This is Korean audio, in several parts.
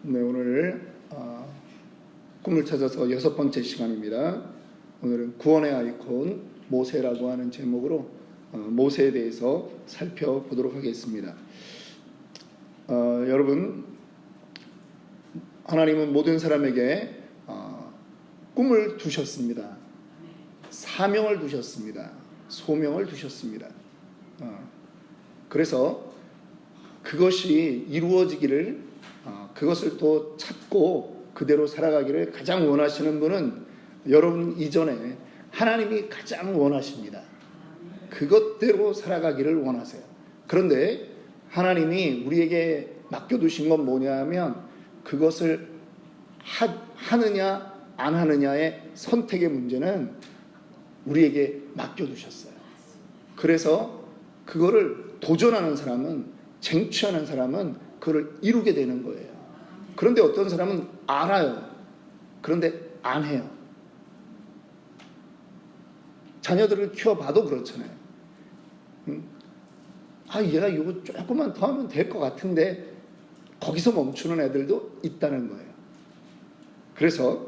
네, 오늘 꿈을 찾아서 6번째 시간입니다. 오늘은 구원의 아이콘 모세라고 하는 제목으로 모세에 대해서 살펴보도록 하겠습니다. 여러분, 하나님은 모든 사람에게 꿈을 두셨습니다. 사명을 두셨습니다. 소명을 두셨습니다. 그래서 그것이 이루어지기를, 그것을 또 찾고 그대로 살아가기를 가장 원하시는 분은 여러분 이전에 하나님이 가장 원하십니다. 그것대로 살아가기를 원하세요. 그런데 하나님이 우리에게 맡겨두신 건 뭐냐면 그것을 하느냐 안 하느냐의 선택의 문제는 우리에게 맡겨두셨어요. 그래서 그거를 도전하는 사람은, 쟁취하는 사람은 그걸 이루게 되는 거예요. 그런데 어떤 사람은 알아요. 그런데 안 해요. 자녀들을 키워봐도 그렇잖아요. 얘가 이거 조금만 더 하면 될 것 같은데 거기서 멈추는 애들도 있다는 거예요. 그래서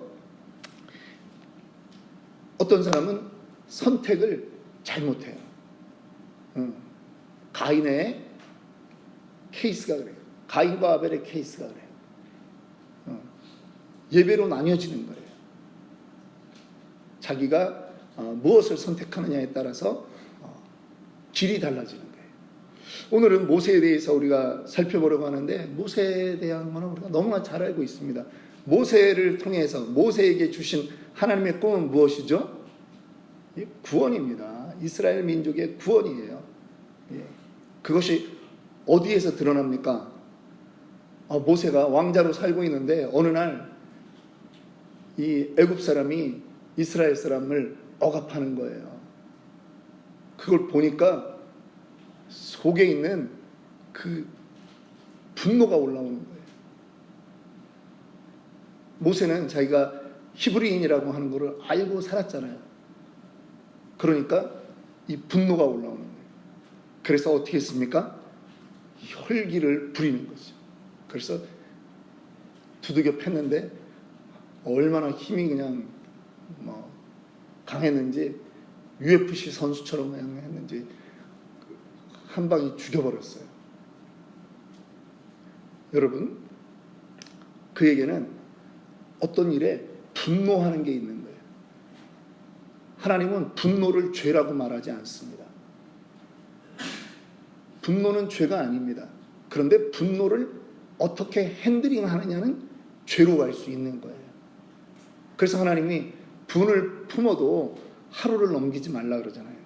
어떤 사람은 선택을 잘못해요. 가인의 케이스가 그래요. 가인과 아벨의 케이스가 그래요. 예배로 나뉘어지는 거예요. 자기가 무엇을 선택하느냐에 따라서 길이 달라지는 거예요. 오늘은 모세에 대해서 우리가 살펴보려고 하는데, 모세에 대한 것은 우리가 너무나 잘 알고 있습니다. 모세를 통해서 모세에게 주신 하나님의 꿈은 무엇이죠? 구원입니다. 이스라엘 민족의 구원이에요. 그것이 어디에서 드러납니까? 모세가 왕자로 살고 있는데 어느 날 이 애굽 사람이 이스라엘 사람을 억압하는 거예요. 그걸 보니까 속에 있는 그 분노가 올라오는 거예요. 모세는 자기가 히브리인이라고 하는 것을 알고 살았잖아요. 그러니까 이 분노가 올라오는 거예요. 그래서 어떻게 했습니까? 혈기를 부리는 거죠. 그래서 두들겨 팼는데 얼마나 힘이 그냥 강했는지, UFC 선수처럼 그냥 했는지 한 방에 죽여버렸어요. 여러분, 그에게는 어떤 일에 분노하는 게 있는 거예요. 하나님은 분노를 죄라고 말하지 않습니다. 분노는 죄가 아닙니다. 그런데 분노를 어떻게 핸들링 하느냐는 죄로 갈 수 있는 거예요. 그래서 하나님이 분을 품어도 하루를 넘기지 말라 그러잖아요.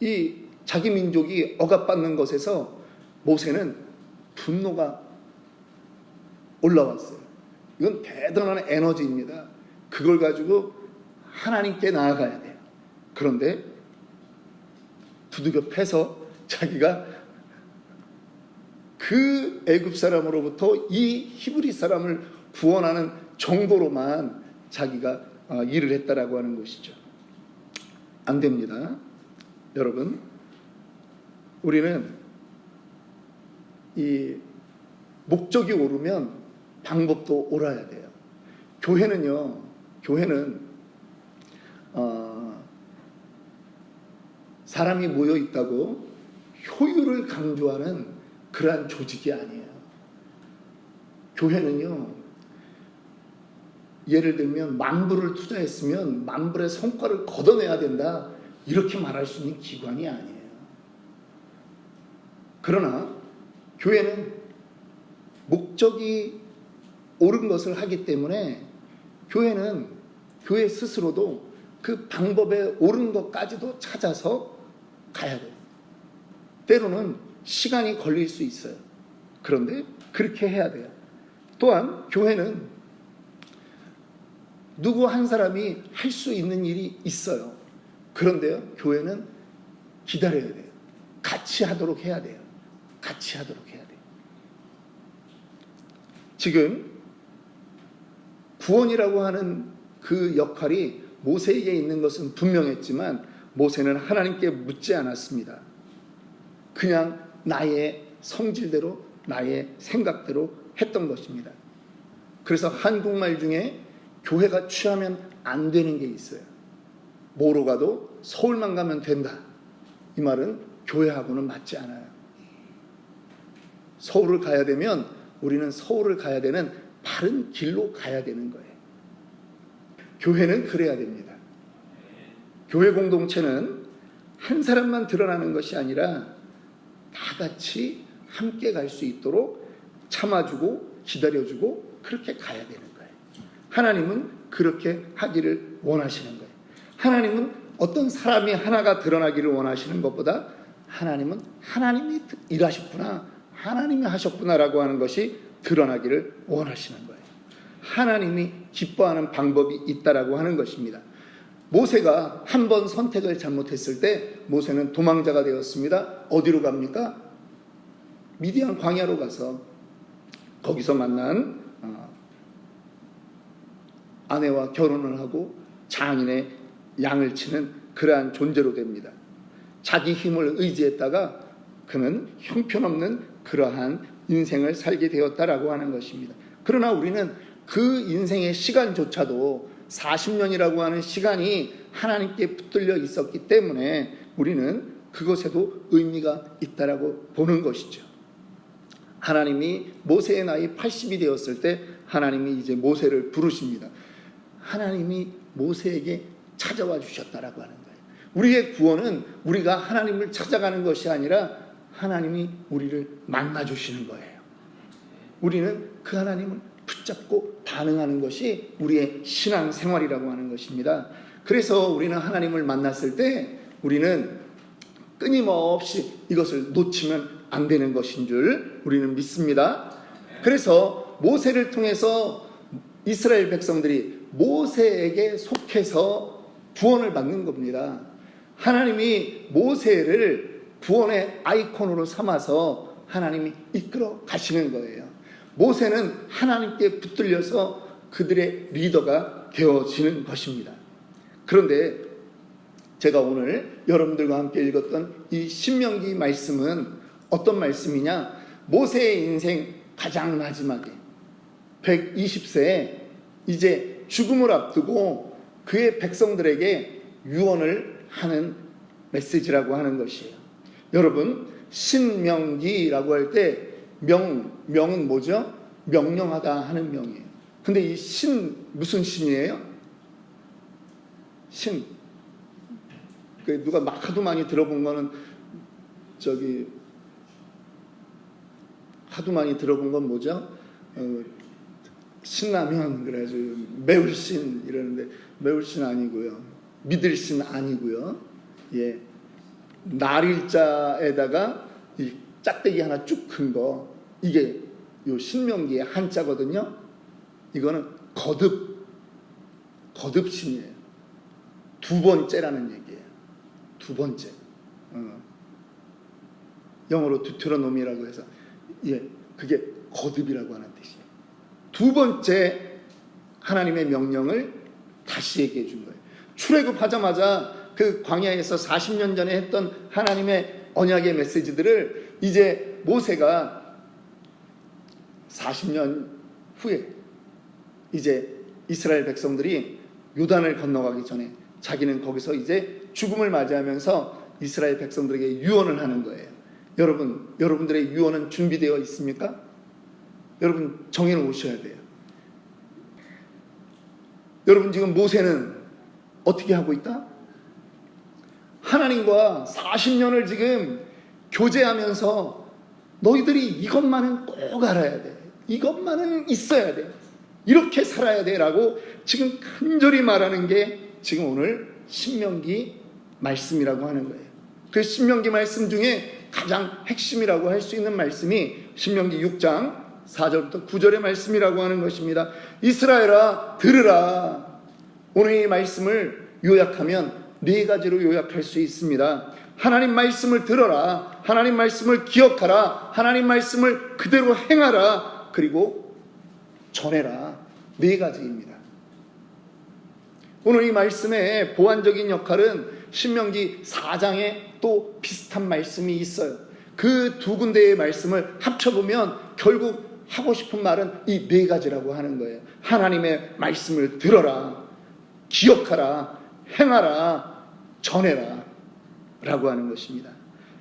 이 자기 민족이 억압받는 것에서 모세는 분노가 올라왔어요. 이건 대단한 에너지입니다. 그걸 가지고 하나님께 나아가야 돼요. 그런데 두들겨 패서 자기가 그 애굽 사람으로부터 이 히브리 사람을 구원하는 정도로만 자기가 일을 했다라고 하는 것이죠. 안 됩니다. 여러분, 우리는 이 목적이 오르면 방법도 옳아야 돼요. 교회는 사람이 모여 있다고 효율을 강조하는 그러한 조직이 아니에요. 교회는요, 예를 들면 만불을 투자했으면 만불의 성과를 걷어내야 된다, 이렇게 말할 수 있는 기관이 아니에요. 그러나 교회는 목적이 옳은 것을 하기 때문에 교회는 교회 스스로도 그 방법에 옳은 것까지도 찾아서 가야 돼요. 때로는 시간이 걸릴 수 있어요. 그런데 그렇게 해야 돼요. 또한 교회는 누구 한 사람이 할 수 있는 일이 있어요. 그런데요, 교회는 기다려야 돼요. 같이 하도록 해야 돼요. 같이 하도록 해야 돼요. 지금 구원이라고 하는 그 역할이 모세에게 있는 것은 분명했지만 모세는 하나님께 묻지 않았습니다. 그냥 나의 성질대로 나의 생각대로 했던 것입니다. 그래서 한국말 중에 교회가 취하면 안 되는 게 있어요. 뭐로 가도 서울만 가면 된다. 이 말은 교회하고는 맞지 않아요. 서울을 가야 되면 우리는 서울을 가야 되는 바른 길로 가야 되는 거예요. 교회는 그래야 됩니다. 교회 공동체는 한 사람만 드러나는 것이 아니라 다 같이 함께 갈 수 있도록 참아주고 기다려주고 그렇게 가야 되는 거예요. 하나님은 그렇게 하기를 원하시는 거예요. 하나님은 어떤 사람이 하나가 드러나기를 원하시는 것보다 하나님은 하나님이 일하셨구나, 하나님이 하셨구나라고 하는 것이 드러나기를 원하시는 거예요. 하나님이 기뻐하는 방법이 있다라고 하는 것입니다. 모세가 한 번 선택을 잘못했을 때 모세는 도망자가 되었습니다. 어디로 갑니까? 미디안 광야로 가서 거기서 만난 아내와 결혼을 하고 장인의 양을 치는 그러한 존재로 됩니다. 자기 힘을 의지했다가 그는 형편없는 그러한 인생을 살게 되었다라고 하는 것입니다. 그러나 우리는 그 인생의 시간조차도 40년이라고 하는 시간이 하나님께 붙들려 있었기 때문에 우리는 그것에도 의미가 있다라고 보는 것이죠. 하나님이 모세의 나이 80이 되었을 때 하나님이 이제 모세를 부르십니다. 하나님이 모세에게 찾아와 주셨다라고 하는 거예요. 우리의 구원은 우리가 하나님을 찾아가는 것이 아니라 하나님이 우리를 만나 주시는 거예요. 우리는 그 하나님을 붙잡고 반응하는 것이 우리의 신앙생활이라고 하는 것입니다. 그래서 우리는 하나님을 만났을 때 우리는 끊임없이 이것을 놓치면 안 되는 것인 줄 우리는 믿습니다. 그래서 모세를 통해서 이스라엘 백성들이 모세에게 속해서 구원을 받는 겁니다. 하나님이 모세를 구원의 아이콘으로 삼아서 하나님이 이끌어 가시는 거예요. 모세는 하나님께 붙들려서 그들의 리더가 되어지는 것입니다. 그런데 제가 오늘 여러분들과 함께 읽었던 이 신명기 말씀은 어떤 말씀이냐? 모세의 인생 가장 마지막에 120세에 이제 죽음을 앞두고 그의 백성들에게 유언을 하는 메시지라고 하는 것이에요. 여러분, 신명기라고 할 때 명은 뭐죠? 명령하다 하는 명이에요. 근데 이 신 무슨 신이에요? 신. 누가 막 하도 많이 들어본 거는 하도 많이 들어본 건 뭐죠? 신라면 그래가지고 매울 신 이러는데 매울 신 아니고요. 믿을 신 아니고요. 예, 날일자에다가 이 짝대기 하나 쭉 큰 거, 이게 요 신명기의 한자거든요. 이거는 거듭신이에요. 두 번째라는 얘기예요. 두 번째. 영어로 듀테로노미라고 해서 그게 거듭이라고 하는 뜻이에요. 두 번째 하나님의 명령을 다시 얘기해 준 거예요. 출애굽하자마자 그 광야에서 40년 전에 했던 하나님의 언약의 메시지들을 이제 모세가 40년 후에 이제 이스라엘 백성들이 요단을 건너가기 전에 자기는 거기서 이제 죽음을 맞이하면서 이스라엘 백성들에게 유언을 하는 거예요. 여러분들의 유언은 준비되어 있습니까? 여러분 정해놓으셔야 돼요. 여러분 지금 모세는 어떻게 하고 있다? 하나님과 40년을 지금 교제하면서 너희들이 이것만은 꼭 알아야 돼. 이것만은 있어야 돼. 이렇게 살아야 돼 라고 지금 간절히 말하는 게 지금 오늘 신명기 말씀이라고 하는 거예요. 그 신명기 말씀 중에 가장 핵심이라고 할 수 있는 말씀이 신명기 6장 4절부터 9절의 말씀이라고 하는 것입니다. 이스라엘아 들으라. 오늘 이 말씀을 요약하면 네 가지로 요약할 수 있습니다. 하나님 말씀을 들어라. 하나님 말씀을 기억하라. 하나님 말씀을 그대로 행하라. 그리고 전해라. 네 가지입니다. 오늘 이 말씀의 보완적인 역할은 신명기 4장에 또 비슷한 말씀이 있어요. 그 두 군데의 말씀을 합쳐보면 결국 하고 싶은 말은 이 네 가지라고 하는 거예요. 하나님의 말씀을 들어라, 기억하라, 행하라, 전해라 라고 하는 것입니다.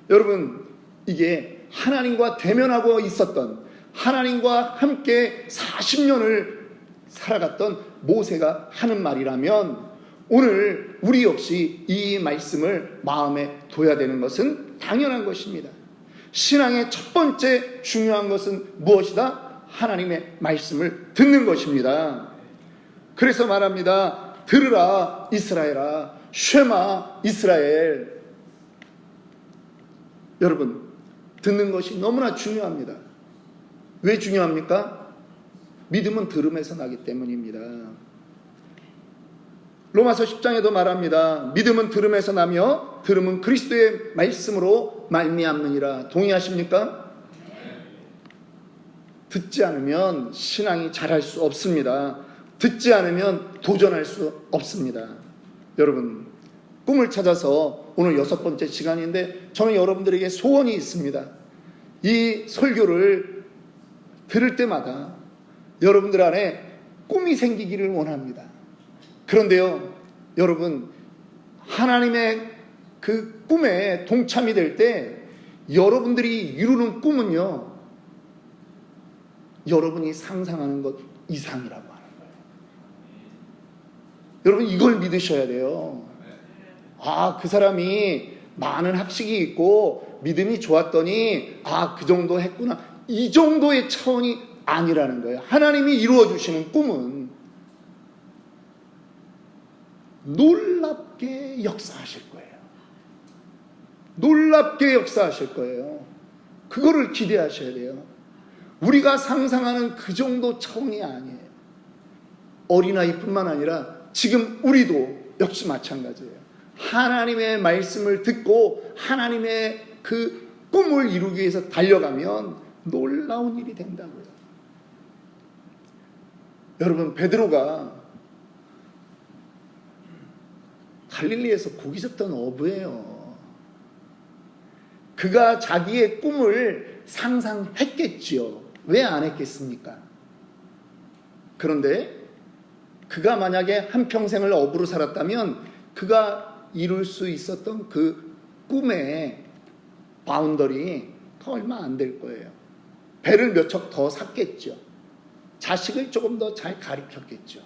여러분, 이게 하나님과 대면하고 있었던, 하나님과 함께 40년을 살아갔던 모세가 하는 말이라면 오늘 우리 역시 이 말씀을 마음에 둬야 되는 것은 당연한 것입니다. 신앙의 첫 번째 중요한 것은 무엇이다? 하나님의 말씀을 듣는 것입니다. 그래서 말합니다. 들으라 이스라엘아, 쉐마 이스라엘. 여러분, 듣는 것이 너무나 중요합니다. 왜 중요합니까? 믿음은 들음에서 나기 때문입니다. 로마서 10장에도 말합니다. 믿음은 들음에서 나며 들음은 그리스도의 말씀으로 말미암느니라. 동의하십니까? 듣지 않으면 신앙이 자랄 수 없습니다. 듣지 않으면 도전할 수 없습니다. 여러분, 꿈을 찾아서 오늘 6번째 시간인데 저는 여러분들에게 소원이 있습니다. 이 설교를 들을 때마다 여러분들 안에 꿈이 생기기를 원합니다. 그런데요, 여러분, 하나님의 그 꿈에 동참이 될 때 여러분들이 이루는 꿈은요, 여러분이 상상하는 것 이상이라고 하는 거예요. 여러분, 이걸 믿으셔야 돼요. 아, 그 사람이 많은 학식이 있고 믿음이 좋았더니 그 정도 했구나. 이 정도의 차원이 아니라는 거예요. 하나님이 이루어 주시는 꿈은 놀랍게 역사하실 거예요. 놀랍게 역사하실 거예요. 그거를 기대하셔야 돼요. 우리가 상상하는 그 정도 차원이 아니에요. 어린아이뿐만 아니라 지금 우리도 역시 마찬가지예요. 하나님의 말씀을 듣고 하나님의 그 꿈을 이루기 위해서 달려가면 놀라운 일이 된다고요. 여러분, 베드로가 갈릴리에서 고기 잡던 어부예요. 그가 자기의 꿈을 상상했겠지요. 왜 안 했겠습니까? 그런데 그가 만약에 한평생을 어부로 살았다면 그가 이룰 수 있었던 그 꿈의 바운더리 얼마 안 될 거예요. 배를 몇 척 더 샀겠죠. 자식을 조금 더 잘 가르쳤겠죠.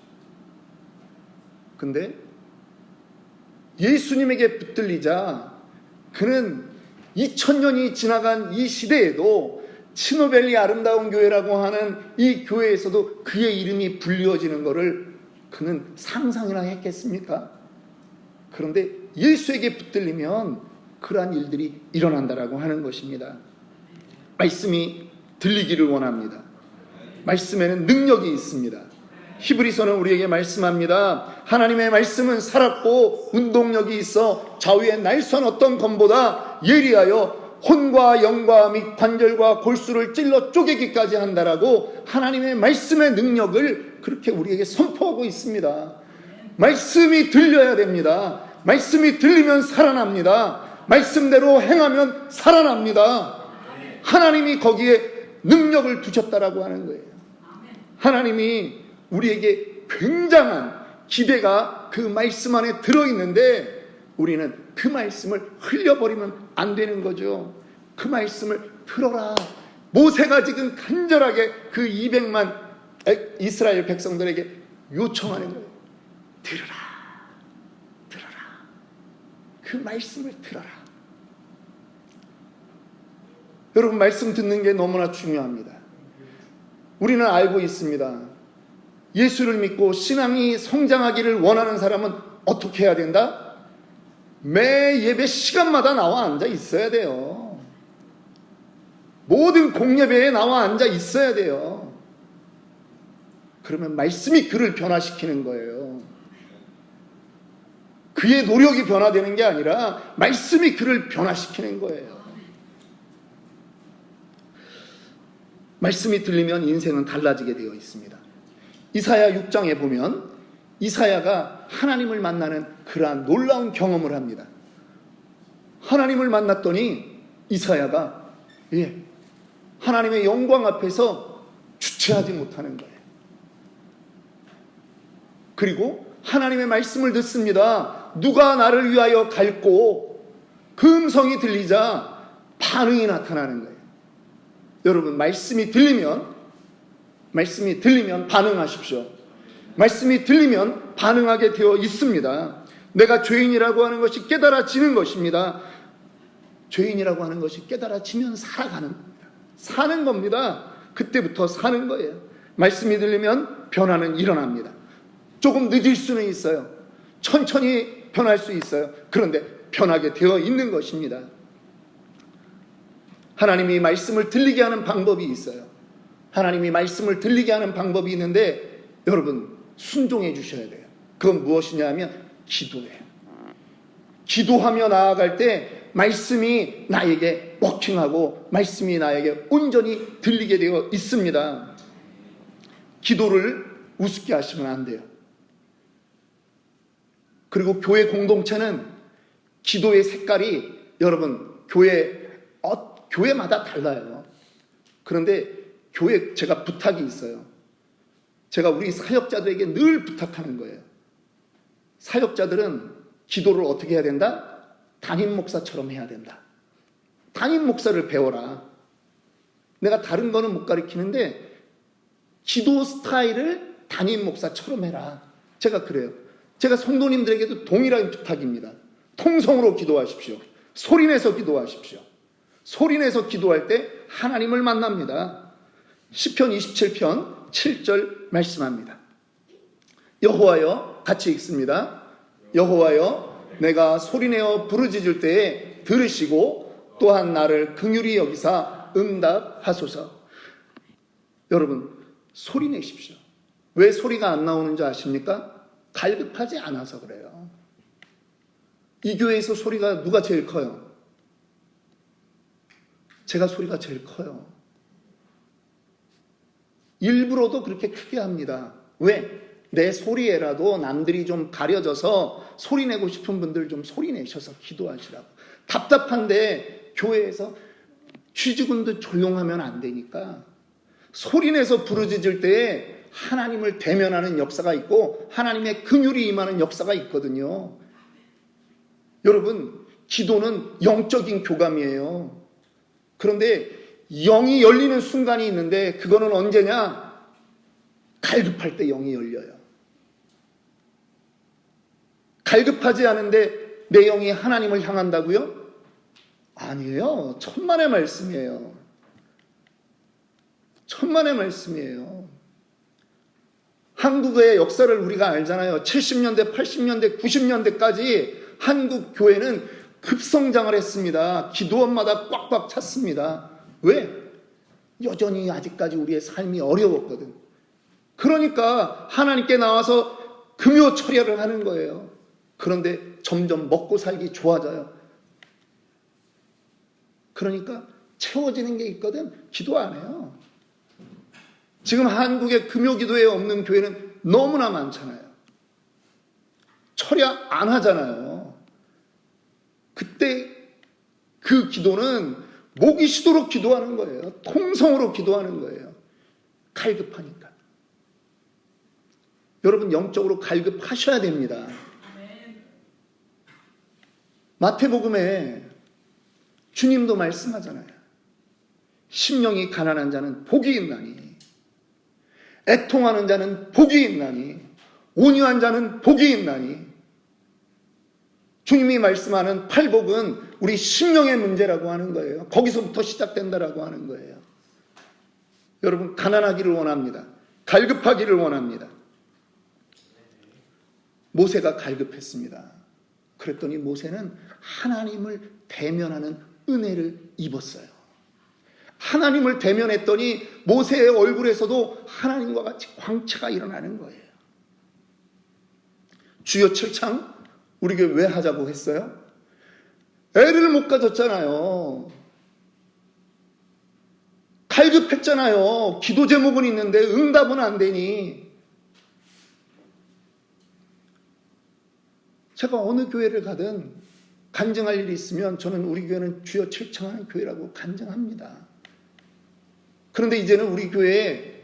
근데 예수님에게 붙들리자 그는 2000년이 지나간 이 시대에도 치노벨리 아름다운 교회라고 하는 이 교회에서도 그의 이름이 불리워지는 것을 그는 상상이나 했겠습니까? 그런데 예수에게 붙들리면 그러한 일들이 일어난다라고 하는 것입니다. 말씀이 들리기를 원합니다. 말씀에는 능력이 있습니다. 히브리서는 우리에게 말씀합니다. 하나님의 말씀은 살았고 운동력이 있어 좌우의 날선 어떤 검보다 예리하여 혼과 영과 및 관절과 골수를 찔러 쪼개기까지 한다라고 하나님의 말씀의 능력을 그렇게 우리에게 선포하고 있습니다. 말씀이 들려야 됩니다. 말씀이 들리면 살아납니다. 말씀대로 행하면 살아납니다. 하나님이 거기에 능력을 두셨다라고 하는 거예요. 하나님이 우리에게 굉장한 기대가 그 말씀 안에 들어있는데 우리는 그 말씀을 흘려버리면 안 되는 거죠. 그 말씀을 들어라. 모세가 지금 간절하게 그 200만 이스라엘 백성들에게 요청하는 거예요. 들어라. 들어라. 그 말씀을 들어라. 여러분, 말씀 듣는 게 너무나 중요합니다. 우리는 알고 있습니다. 예수를 믿고 신앙이 성장하기를 원하는 사람은 어떻게 해야 된다? 매 예배 시간마다 나와 앉아 있어야 돼요. 모든 공예배에 나와 앉아 있어야 돼요. 그러면 말씀이 그를 변화시키는 거예요. 그의 노력이 변화되는 게 아니라 말씀이 그를 변화시키는 거예요. 말씀이 들리면 인생은 달라지게 되어 있습니다. 이사야 6장에 보면 이사야가 하나님을 만나는 그러한 놀라운 경험을 합니다. 하나님을 만났더니 이사야가 예, 하나님의 영광 앞에서 주체하지 못하는 거예요. 그리고 하나님의 말씀을 듣습니다. 누가 나를 위하여 갈고 그 음성이 들리자 반응이 나타나는 거예요. 여러분, 말씀이 들리면 반응하십시오. 말씀이 들리면 반응하게 되어 있습니다. 내가 죄인이라고 하는 것이 깨달아지는 것입니다. 죄인이라고 하는 것이 깨달아지면 살아가는 겁니다. 사는 겁니다. 그때부터 사는 거예요. 말씀이 들리면 변화는 일어납니다. 조금 늦을 수는 있어요. 천천히 변할 수 있어요. 그런데 변하게 되어 있는 것입니다. 하나님이 말씀을 들리게 하는 방법이 있어요. 하나님이 말씀을 들리게 하는 방법이 있는데 여러분 순종해 주셔야 돼요. 그건 무엇이냐 하면 기도예요. 기도하며 나아갈 때 말씀이 나에게 워킹하고 말씀이 나에게 온전히 들리게 되어 있습니다. 기도를 우습게 하시면 안 돼요. 그리고 교회 공동체는 기도의 색깔이 여러분 교회마다 달라요. 그런데 제가 부탁이 있어요. 제가 우리 사역자들에게 늘 부탁하는 거예요. 사역자들은 기도를 어떻게 해야 된다? 담임 목사처럼 해야 된다. 담임 목사를 배워라. 내가 다른 거는 못 가르치는데 기도 스타일을 담임 목사처럼 해라. 제가 그래요. 제가 성도님들에게도 동일한 부탁입니다. 통성으로 기도하십시오. 소리내서 기도하십시오. 소리내서 기도할 때 하나님을 만납니다. 시편 27편 7절 말씀합니다. 여호와여, 같이 읽습니다. 여호와여, 내가 소리내어 부르짖을 때에 들으시고 또한 나를 긍휼히 여기사 응답하소서. 여러분, 소리내십시오. 왜 소리가 안 나오는지 아십니까? 갈급하지 않아서 그래요. 이 교회에서 소리가 누가 제일 커요? 제가 소리가 제일 커요. 일부러도 그렇게 크게 합니다. 왜? 내 소리에라도 남들이 좀 가려져서 소리내고 싶은 분들 좀 소리내셔서 기도하시라고. 답답한데 교회에서 쥐죽은 듯 조용하면 안 되니까 소리내서 부르짖을 때에 하나님을 대면하는 역사가 있고 하나님의 긍휼이 임하는 역사가 있거든요. 여러분, 기도는 영적인 교감이에요. 그런데 영이 열리는 순간이 있는데 그거는 언제냐? 갈급할 때 영이 열려요. 갈급하지 않은데 내 영이 하나님을 향한다고요? 아니에요. 천만의 말씀이에요. 천만의 말씀이에요. 한국의 역사를 우리가 알잖아요. 70년대, 80년대, 90년대까지 한국 교회는 급성장을 했습니다. 기도원마다 꽉꽉 찼습니다. 왜? 여전히 아직까지 우리의 삶이 어려웠거든. 그러니까 하나님께 나와서 금요 철야를 하는 거예요. 그런데 점점 먹고 살기 좋아져요. 그러니까 채워지는 게 있거든. 기도 안 해요. 지금 한국의 금요기도에 없는 교회는 너무나 많잖아요. 철야 안 하잖아요. 그때 그 기도는 목이 쉬도록 기도하는 거예요. 통성으로 기도하는 거예요. 갈급하니까. 여러분, 영적으로 갈급하셔야 됩니다. 마태복음에 주님도 말씀하잖아요. 심령이 가난한 자는 복이 있나니, 애통하는 자는 복이 있나니, 온유한 자는 복이 있나니. 주님이 말씀하는 팔복은 우리 심령의 문제라고 하는 거예요. 거기서부터 시작된다라고 하는 거예요. 여러분, 가난하기를 원합니다. 갈급하기를 원합니다. 모세가 갈급했습니다. 그랬더니 모세는 하나님을 대면하는 은혜를 입었어요. 하나님을 대면했더니 모세의 얼굴에서도 하나님과 같이 광채가 일어나는 거예요. 주여 철창 우리 교회 왜 하자고 했어요? 애를 못 가졌잖아요. 갈급했잖아요. 기도 제목은 있는데 응답은 안 되니. 제가 어느 교회를 가든 간증할 일이 있으면 저는 우리 교회는 주여 철창하는 교회라고 간증합니다. 그런데 이제는 우리 교회에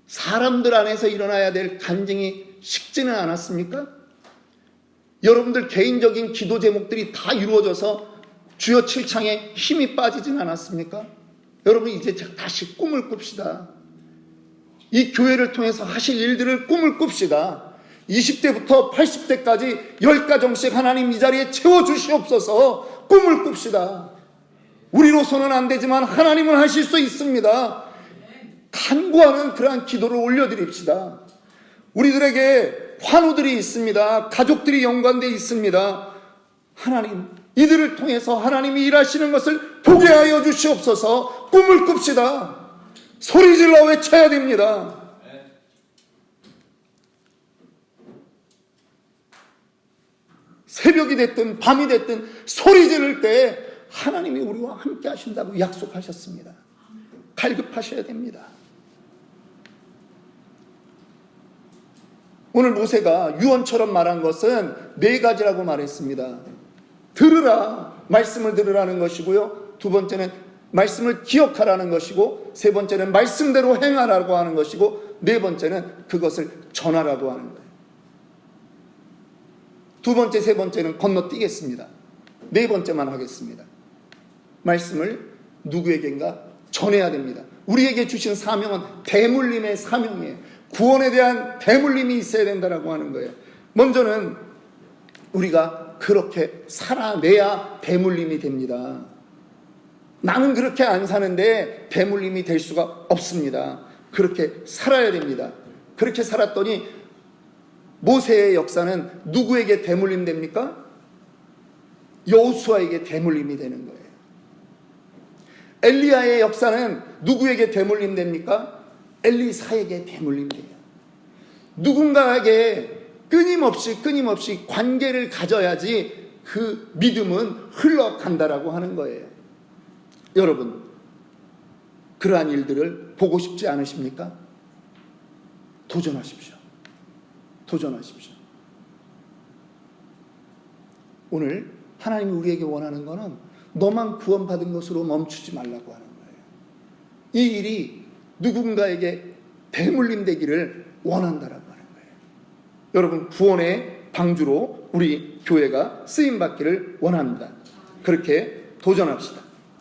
사람들 안에서 일어나야 될 간증이 식지는 않았습니까? 여러분들 개인적인 기도 제목들이 다 이루어져서 주여 7창에 힘이 빠지진 않았습니까? 여러분 이제 다시 꿈을 꿉시다. 이 교회를 통해서 하실 일들을 꿈을 꿉시다. 20대부터 80대까지 10가정씩 하나님 이 자리에 채워주시옵소서. 꿈을 꿉시다. 우리로서는 안 되지만 하나님은 하실 수 있습니다. 간구하는 그러한 기도를 올려드립시다. 우리들에게 환우들이 있습니다. 가족들이 연관되어 있습니다. 하나님, 이들을 통해서 하나님이 일하시는 것을 보게 하여 주시옵소서. 꿈을 꿉시다. 소리질러 외쳐야 됩니다. 새벽이 됐든 밤이 됐든 소리 지를 때 하나님이 우리와 함께 하신다고 약속하셨습니다. 갈급하셔야 됩니다. 오늘 모세가 유언처럼 말한 것은 4가지라고 말했습니다. 들으라, 말씀을 들으라는 것이고요. 2번째는 말씀을 기억하라는 것이고, 3번째는 말씀대로 행하라고 하는 것이고, 4번째는 그것을 전하라고 하는 거예요. 2번째, 3번째는 건너뛰겠습니다. 4번째만 하겠습니다. 말씀을 누구에겐가 전해야 됩니다. 우리에게 주신 사명은 대물림의 사명이에요. 구원에 대한 대물림이 있어야 된다라고 하는 거예요. 먼저는 우리가 그렇게 살아내야 대물림이 됩니다. 나는 그렇게 안 사는데 대물림이 될 수가 없습니다. 그렇게 살아야 됩니다. 그렇게 살았더니 모세의 역사는 누구에게 대물림 됩니까? 여호수아에게 대물림이 되는 거예요. 엘리야의 역사는 누구에게 대물림 됩니까? 엘리사에게 대물림 돼요. 누군가에게 끊임없이 관계를 가져야지 그 믿음은 흘러간다라고 하는 거예요. 여러분, 그러한 일들을 보고 싶지 않으십니까? 도전하십시오. 도전하십시오. 오늘 하나님이 우리에게 원하는 것은 너만 구원받은 것으로 멈추지 말라고 하는 거예요. 이 일이 누군가에게 대물림 되기를 원한다라고 하는 거예요. 여러분, 구원의 방주로 우리 교회가 쓰임받기를 원합니다. 그렇게 도전합시다.